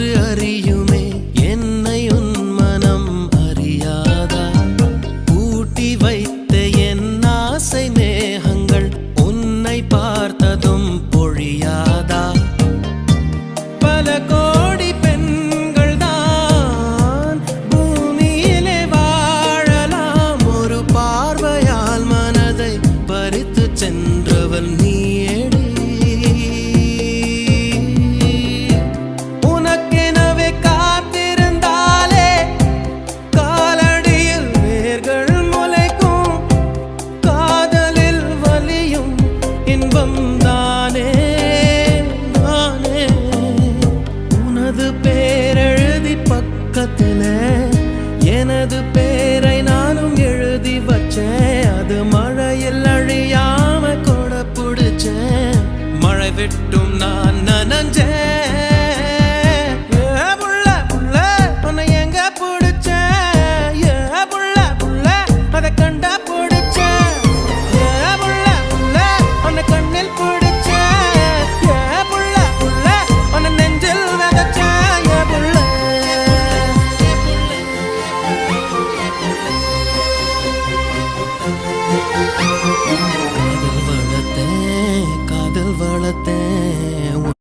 காற்று அறியுமே என்னை உன் மனம் அறியாதா பூட்டி வைத்த என் ஆசை மேகங்கள் உன்னை பார்த்ததும் பொழியாதா பல கோடி பெண்கள் தான் பூமியிலே வாழலாம் ஒரு பார்வையால் மனதை பறித்து சென்றவள் நீயேடி எனது பேரை நானும் எழுதி வச்சேன் அது மழையில் அழியாம கொடை பிடிச்சேன் மழை விட்டும் நான் நனஞ்சேன்